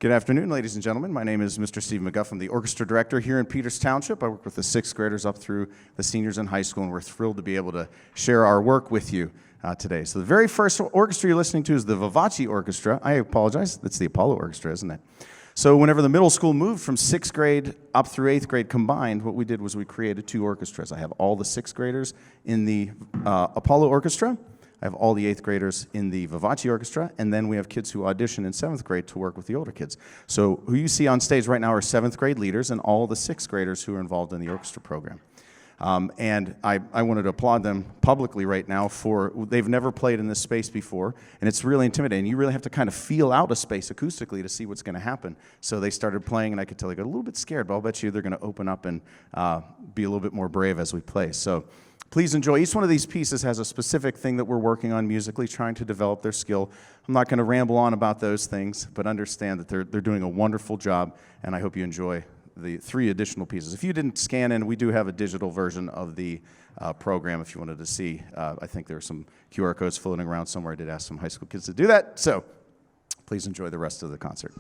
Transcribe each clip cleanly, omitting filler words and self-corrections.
Good afternoon, ladies and gentlemen. My name is Mr. Steve McGuff. I'm the orchestra director here in Peters Township. I work with the sixth graders up through the seniors in high school, and we're thrilled to be able to share our work with you today. So the very first orchestra you're listening to is the Vivace Orchestra. I apologize, that's the Apollo Orchestra, isn't it? So whenever the middle school moved from sixth grade up through eighth grade combined, what we did was we created two orchestras. I have all the sixth graders in the Apollo Orchestra. I have all the eighth graders in the Vivace Orchestra, and then we have kids who audition in seventh grade to work with the older kids. So who you see on stage right now are seventh grade leaders and all the sixth graders who are involved in the orchestra program. And I wanted to applaud them publicly right now for, they've never played in this space before, and it's really intimidating. You really have to kind of feel out a space acoustically to see what's going to happen. So they started playing, and I could tell they got a little bit scared, but I'll bet you they're going to open up and be a little bit more brave as we play. So please enjoy. Each one of these pieces has a specific thing that we're working on musically, trying to develop their skill. I'm not going to ramble on about those things, but understand that they're doing a wonderful job, and I hope you enjoy the three additional pieces. If you didn't scan in, we do have a digital version of the program if you wanted to see. I think there are some QR codes floating around somewhere. I did ask some high school kids to do that, so please enjoy the rest of the concert.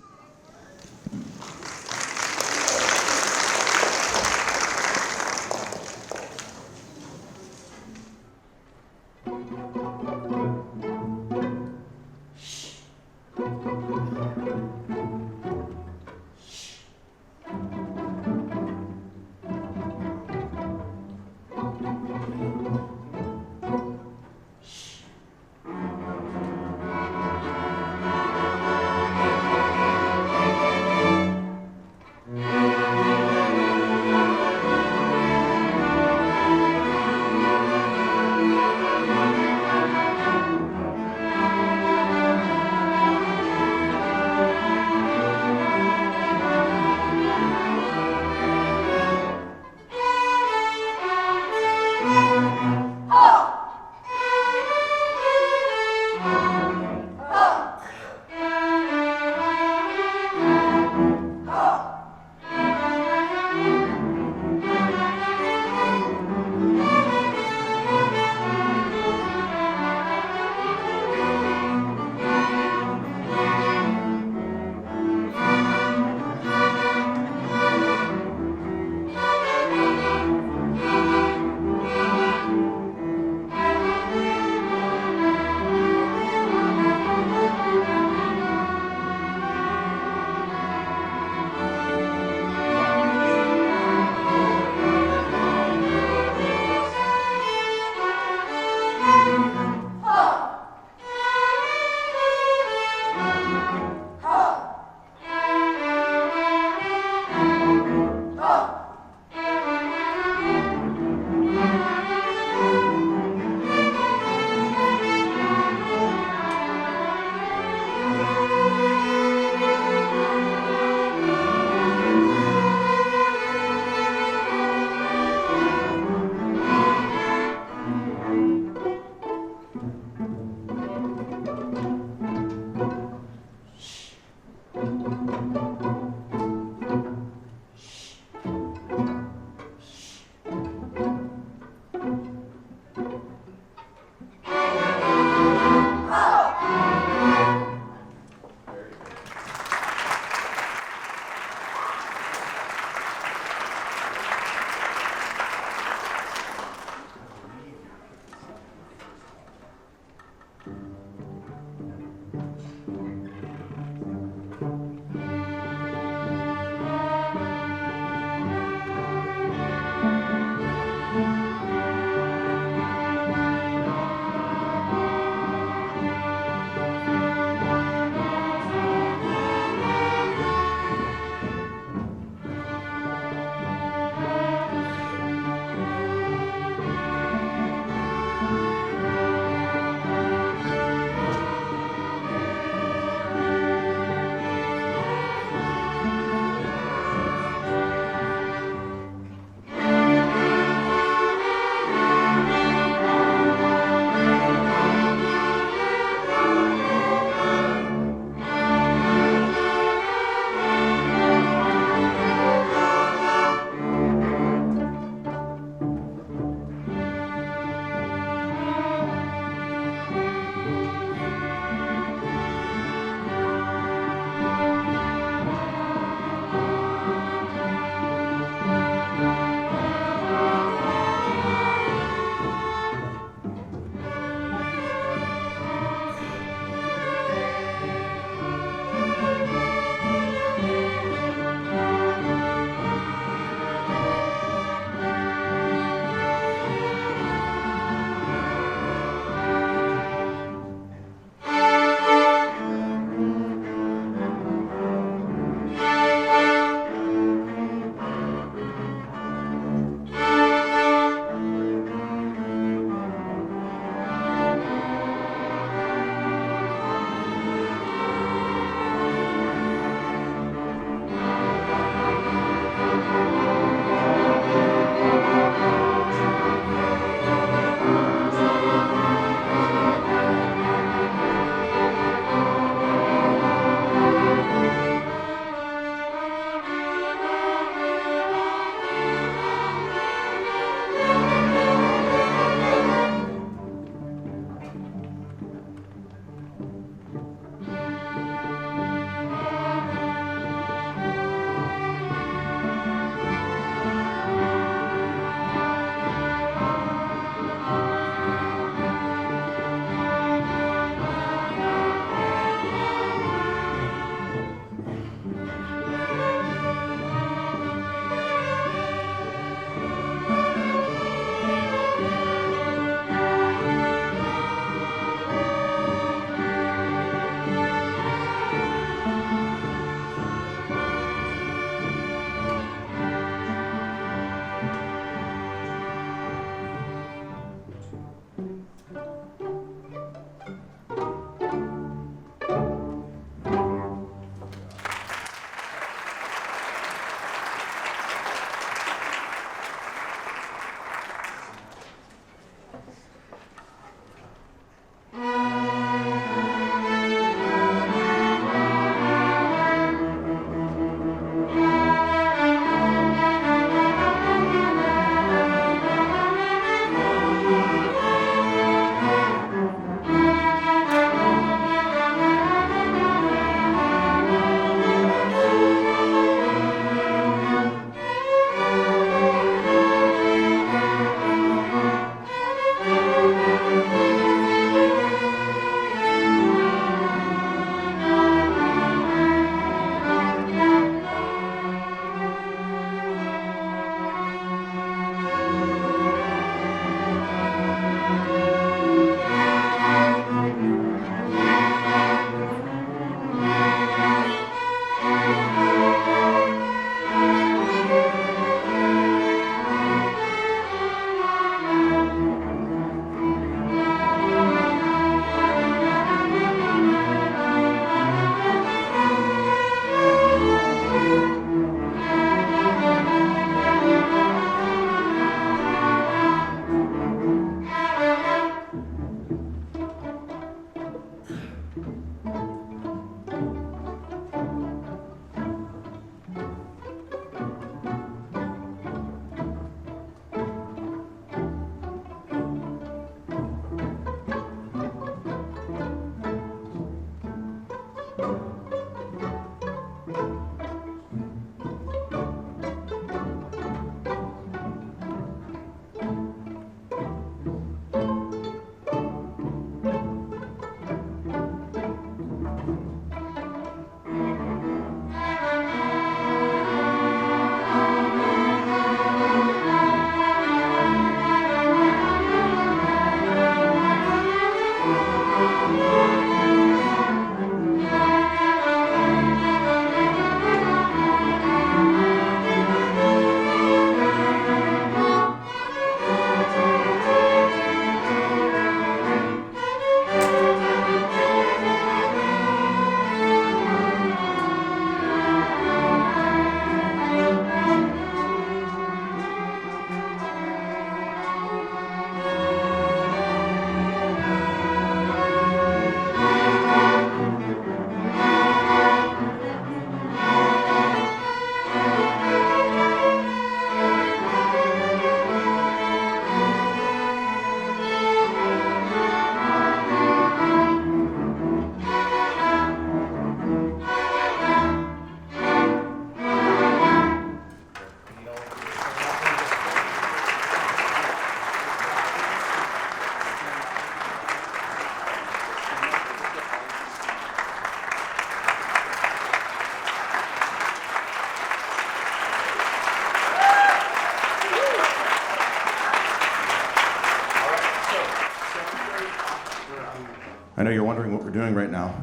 I know you're wondering what we're doing right now.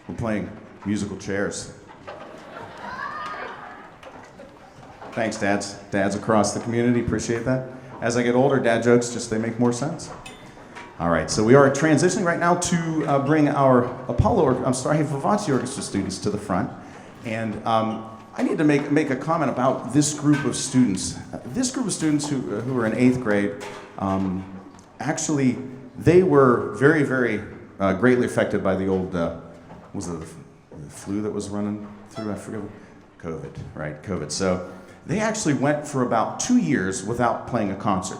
We're playing musical chairs. Thanks, dads. Dads across the community, appreciate that. As I get older, dad jokes they make more sense. All right, so we are transitioning right now to bring our Vivace Orchestra students to the front. And I need to make a comment about this group of students. This group of students who are in 8th grade, actually, they were very, very greatly affected by the old, was it the flu that was running through? I forget. COVID, right? COVID. So they actually went for about 2 years without playing a concert.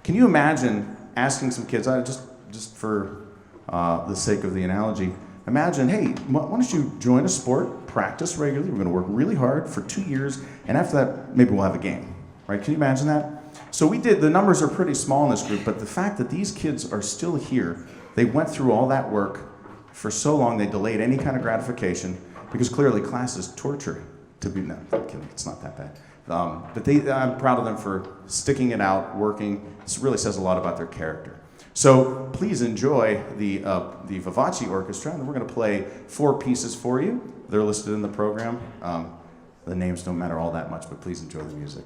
Can you imagine asking some kids, just for the sake of the analogy, imagine, hey, why don't you join a sport, practice regularly, we're going to work really hard for 2 years, and after that, maybe we'll have a game, right? Can you imagine that? So the numbers are pretty small in this group, but the fact that these kids are still here, they went through all that work for so long, they delayed any kind of gratification, because clearly class is torture. No, I'm kidding, it's not that bad. But I'm proud of them for sticking it out, working. This really says a lot about their character. So please enjoy the Vivace Orchestra, and we're going to play 4 pieces for you. They're listed in the program. The names don't matter all that much, but please enjoy the music.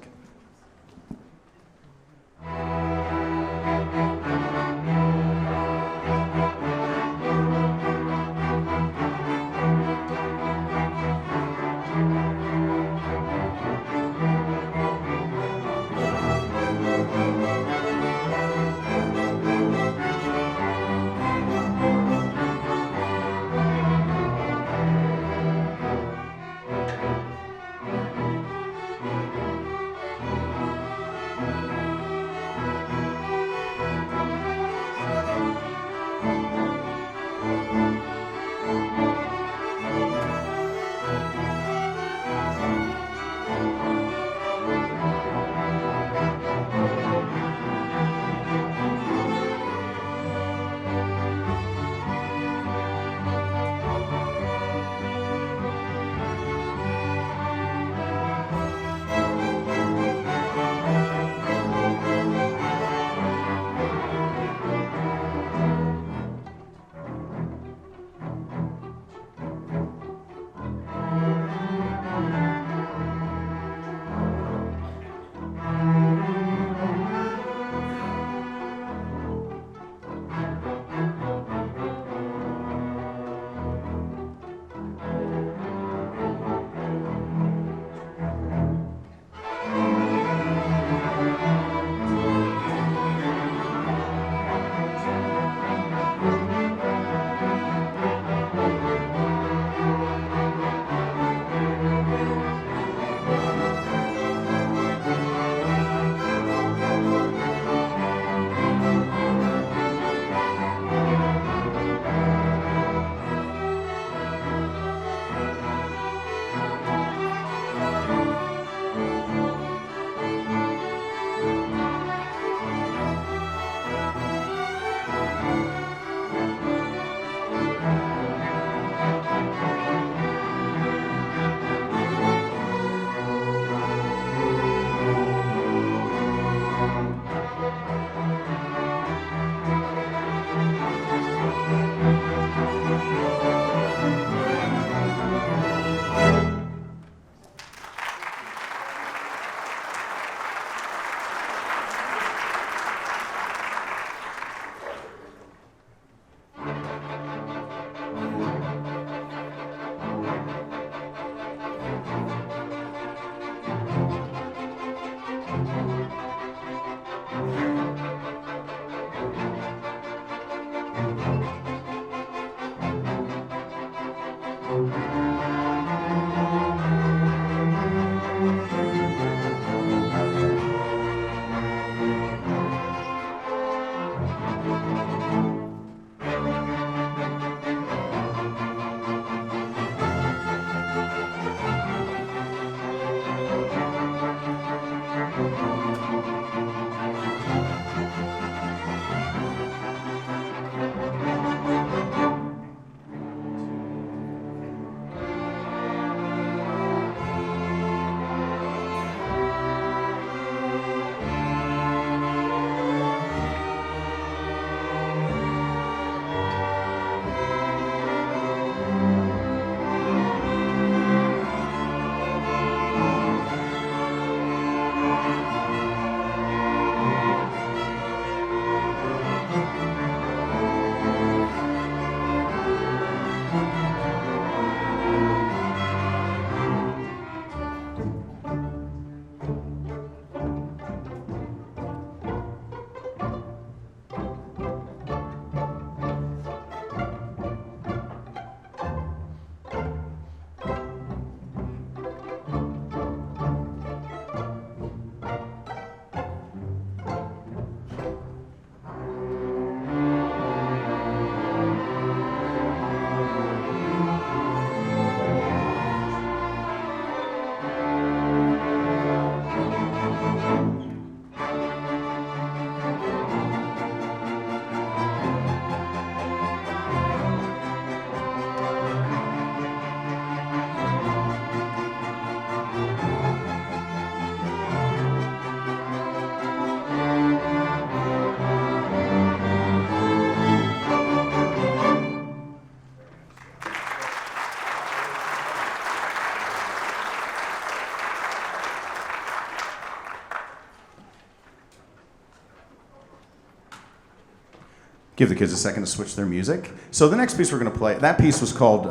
give the kids a second to switch their music. So the next piece we're going to play, that piece was called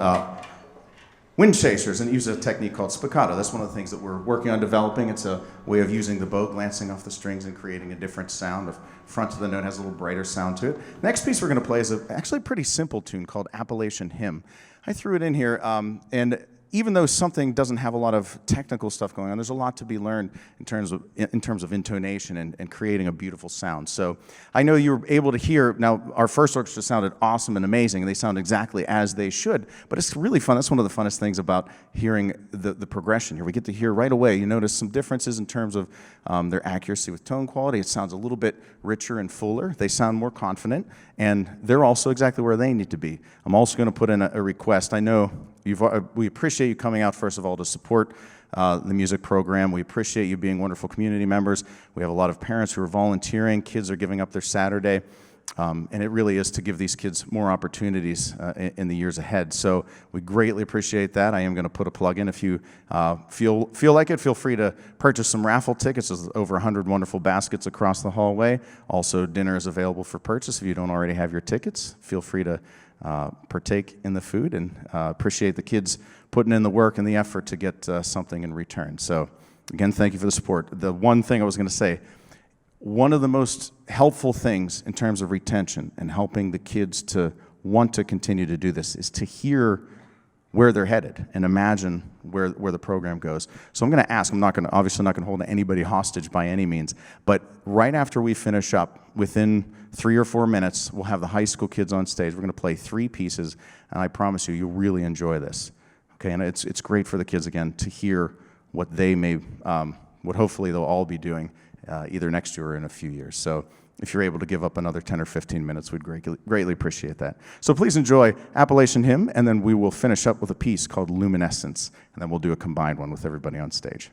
Wind Chasers, and it uses a technique called spiccato. That's one of the things that we're working on developing. It's a way of using the bow glancing off the strings and creating a different sound. The front of the note has a little brighter sound to it. Next piece we're going to play is actually a pretty simple tune called Appalachian Hymn. I threw it in here, and even though something doesn't have a lot of technical stuff going on, there's a lot to be learned in terms of intonation and creating a beautiful sound. So I know you were able to hear, now our first orchestra sounded awesome and amazing, and they sound exactly as they should, but it's really fun. That's one of the funnest things about hearing the progression here. We get to hear right away, you notice some differences in terms of their accuracy with tone quality. It sounds a little bit richer and fuller. They sound more confident, and they're also exactly where they need to be. I'm also going to put in a request. I know we appreciate you coming out, first of all, to support the music program. We appreciate you being wonderful community members. We have a lot of parents who are volunteering. Kids are giving up their Saturday. And it really is to give these kids more opportunities in the years ahead. So we greatly appreciate that. I am going to put a plug in. If you feel like it, feel free to purchase some raffle tickets. There's over 100 wonderful baskets across the hallway. Also, dinner is available for purchase. If you don't already have your tickets, feel free to partake in the food, and appreciate the kids putting in the work and the effort to get something in return. So again, thank you for the support. The one thing I was going to say, one of the most helpful things in terms of retention and helping the kids to want to continue to do this is to hear where they're headed and imagine where the program goes. So I'm going to ask, obviously not going to hold anybody hostage by any means, but right after we finish up, within 3 or 4 minutes, we'll have the high school kids on stage. We're going to play 3 pieces, and I promise you, you'll really enjoy this. Okay, and it's great for the kids, again, to hear what they may, what hopefully they'll all be doing either next year or in a few years. So if you're able to give up another 10 or 15 minutes, we'd greatly appreciate that. So please enjoy Appalachian Hymn, and then we will finish up with a piece called Luminescence, and then we'll do a combined one with everybody on stage.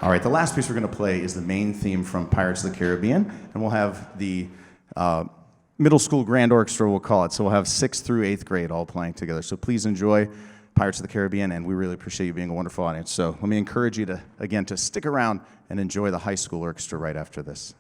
All right, the last piece we're going to play is the main theme from Pirates of the Caribbean, and we'll have the middle school grand orchestra, we'll call it. So we'll have 6th through 8th grade all playing together. So please enjoy Pirates of the Caribbean, and we really appreciate you being a wonderful audience. So let me encourage you to, again, to stick around and enjoy the high school orchestra right after this.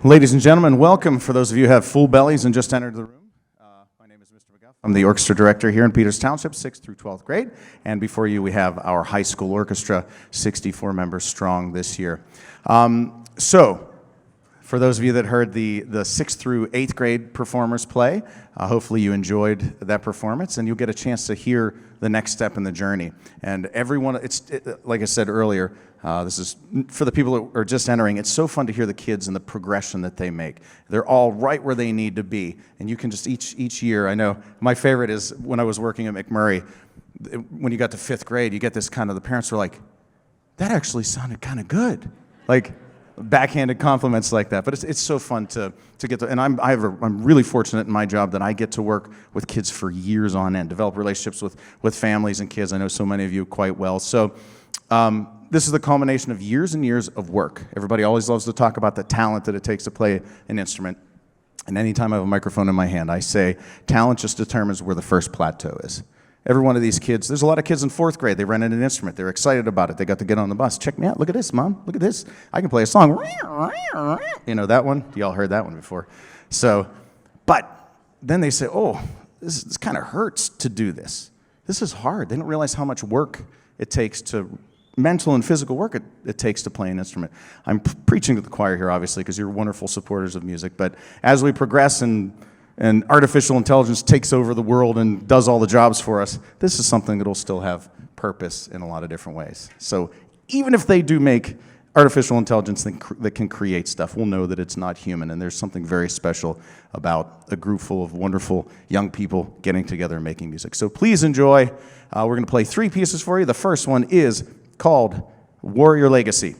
Ladies and gentlemen, welcome. For those of you who have full bellies and just entered the room, my name is Mr. McGuff. I'm the orchestra director here in Peters Township, 6th through 12th grade. And before you, we have our high school orchestra, 64 members strong this year. For those of you that heard the 6th through 8th grade performers play, hopefully you enjoyed that performance, and you'll get a chance to hear the next step in the journey. And everyone, like I said earlier, this is for the people that are just entering. It's so fun to hear the kids and the progression that they make. They're all right where they need to be, and you can just each year. I know my favorite is when I was working at McMurray. When you got to 5th grade, you get this kind of, the parents were like, "That actually sounded kind of good," like backhanded compliments like that. But it's so fun to get to, and I'm really fortunate in my job that I get to work with kids for years on end, develop relationships with families and kids. I know so many of you quite well. So this is the culmination of years and years of work. Everybody always loves to talk about the talent that it takes to play an instrument. And anytime I have a microphone in my hand, I say, talent just determines where the first plateau is. Every one of these kids, there's a lot of kids in 4th grade, they rented an instrument, they're excited about it, they got to get on the bus. Check me out, look at this, Mom, look at this. I can play a song. You know that one? Y'all heard that one before. So, but then they say, oh, this kind of hurts to do this. This is hard. They don't realize how much work it takes mental and physical work it takes to play an instrument. I'm preaching to the choir here, obviously, because you're wonderful supporters of music, but as we progress and artificial intelligence takes over the world and does all the jobs for us, this is something that will still have purpose in a lot of different ways. So even if they do make artificial intelligence that can create stuff, we'll know that it's not human, and there's something very special about a group full of wonderful young people getting together and making music. So please enjoy. We're going to play 3 pieces for you. The first one is called Warrior Legacy.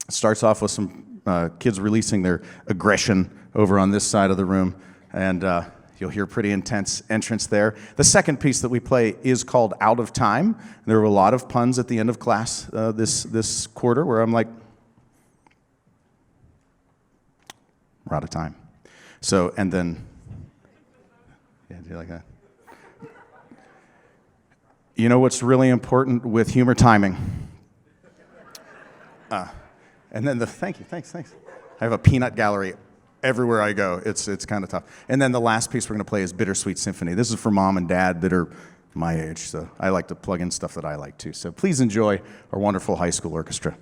It starts off with some kids releasing their aggression over on this side of the room, and you'll hear pretty intense entrance there. The second piece that we play is called Out of Time. There were a lot of puns at the end of class this quarter where I'm like, we're out of time. So, and then, yeah, do you like that? You know what's really important with humor? Timing. And then thanks. I have a peanut gallery everywhere I go. It's kind of tough. And then the last piece we're going to play is Bittersweet Symphony. This is for mom and dad that are my age, so I like to plug in stuff that I like too. So please enjoy our wonderful high school orchestra.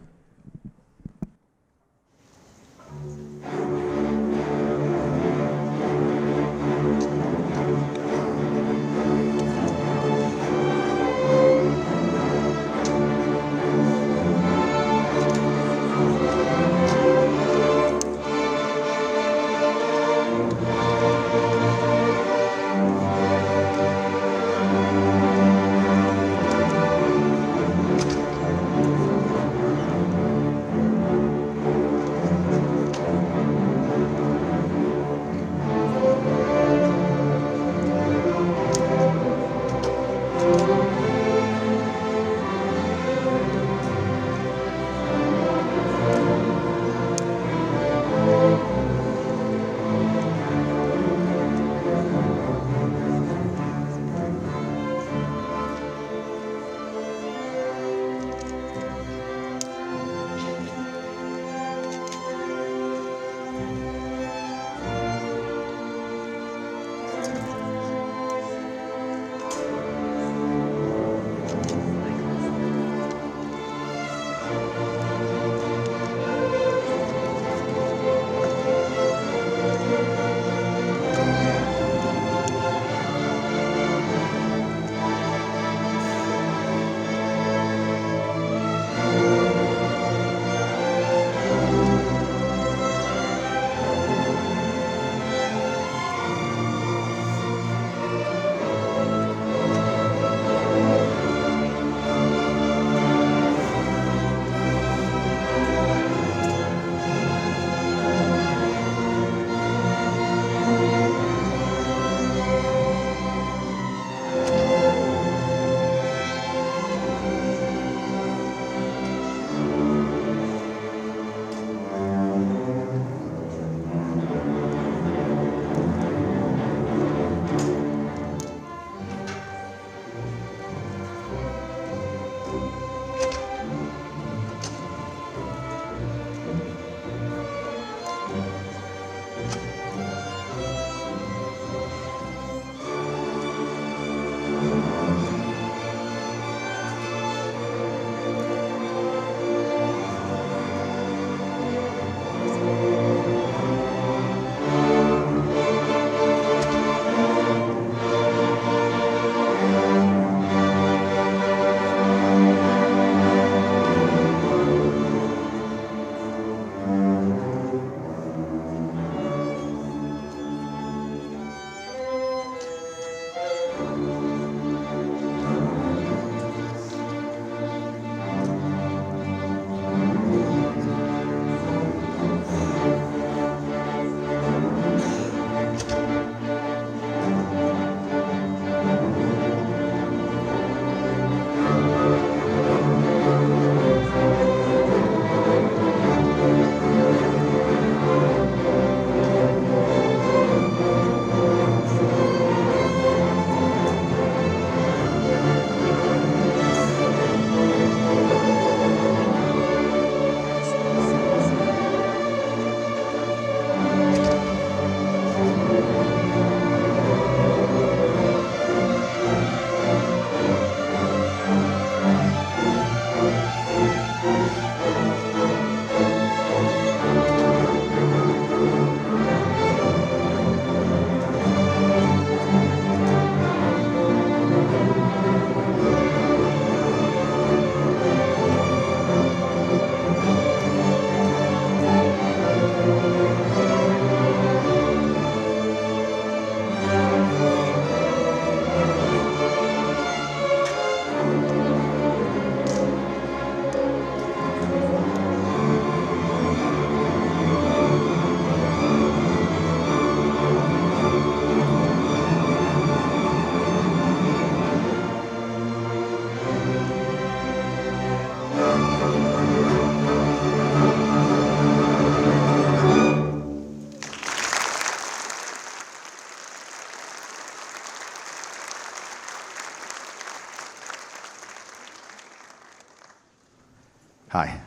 Hi.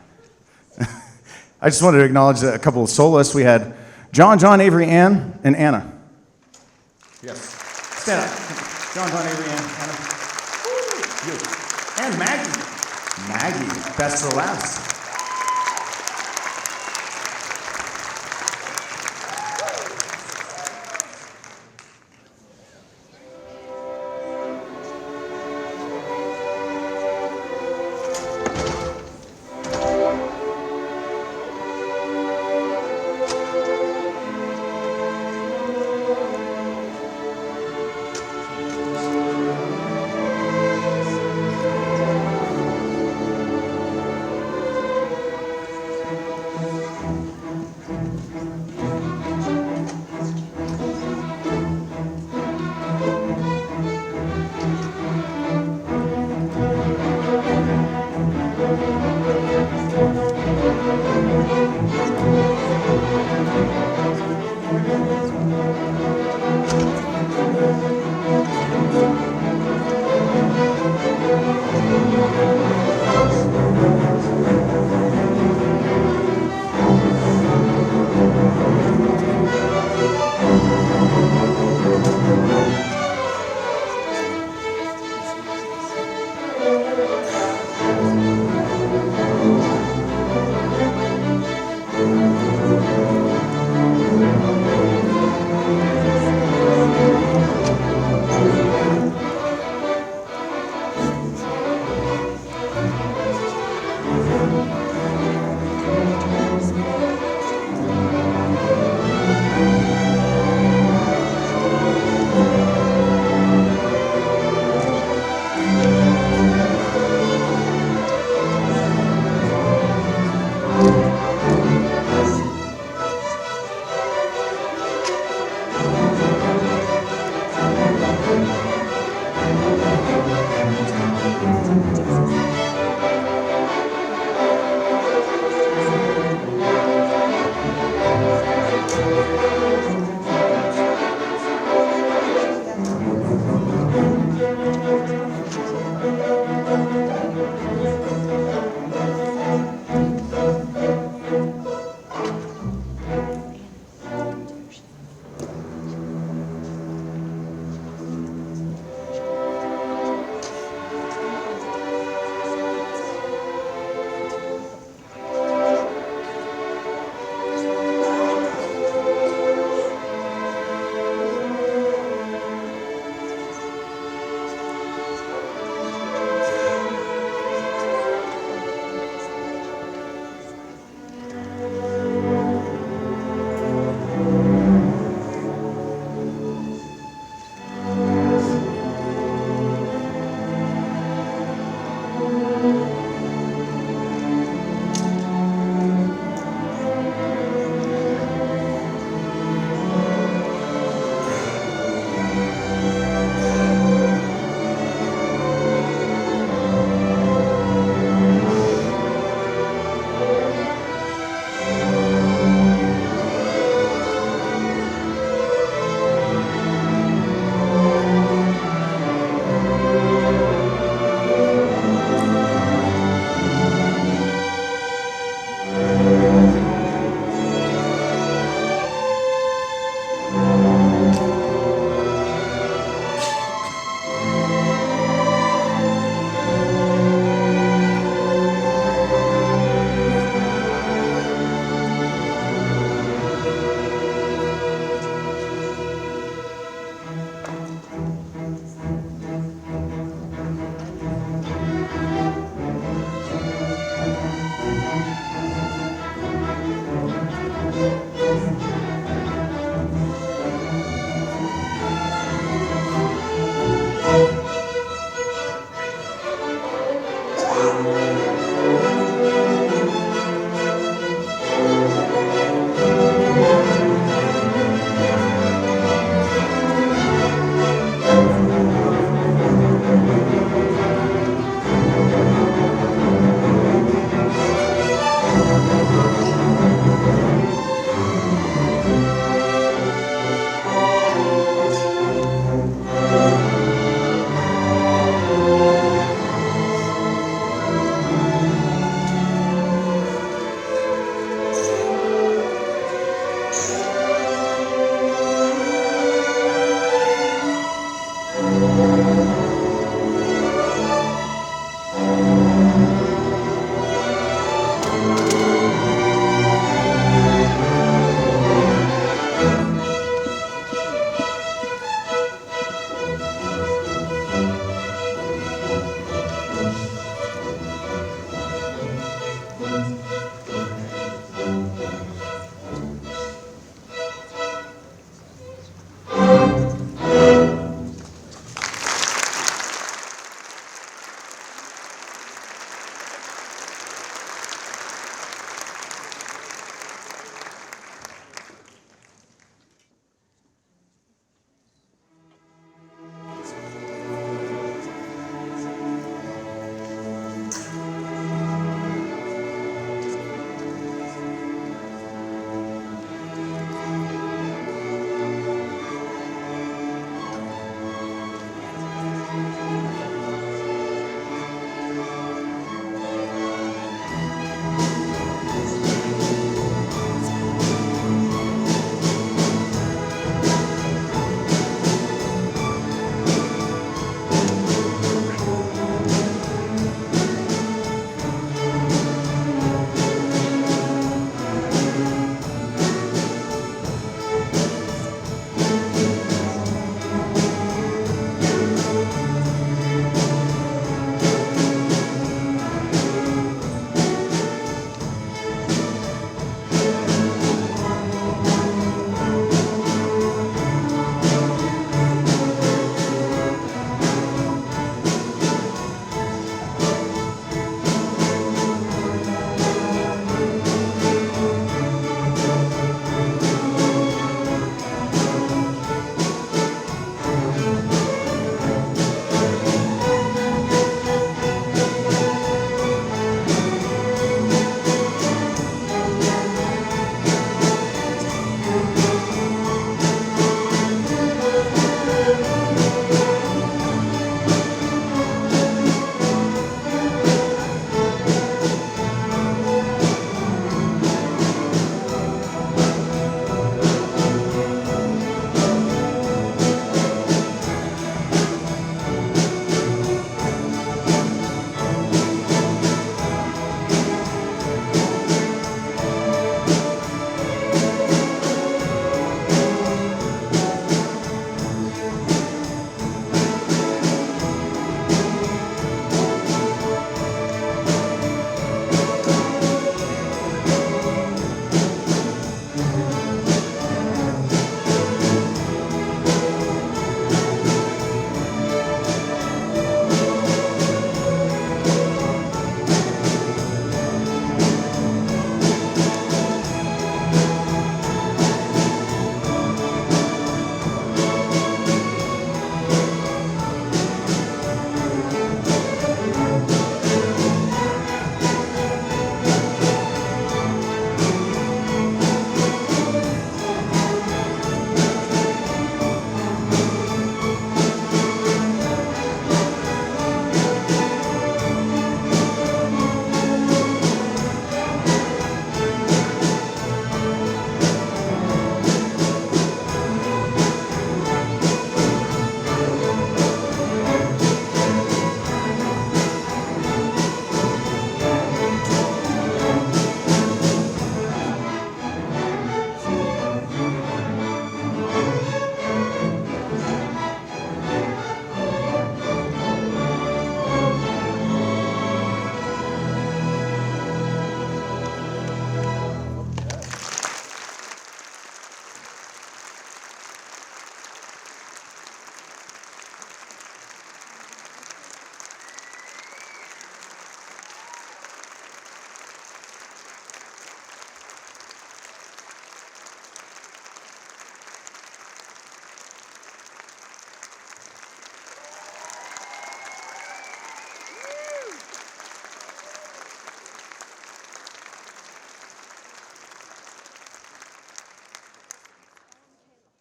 I just wanted to acknowledge a couple of soloists. We had John, Avery, Ann, and Anna. Yes. Stand up. John, Avery, Ann, Anna. You. And Maggie. Maggie, best for last.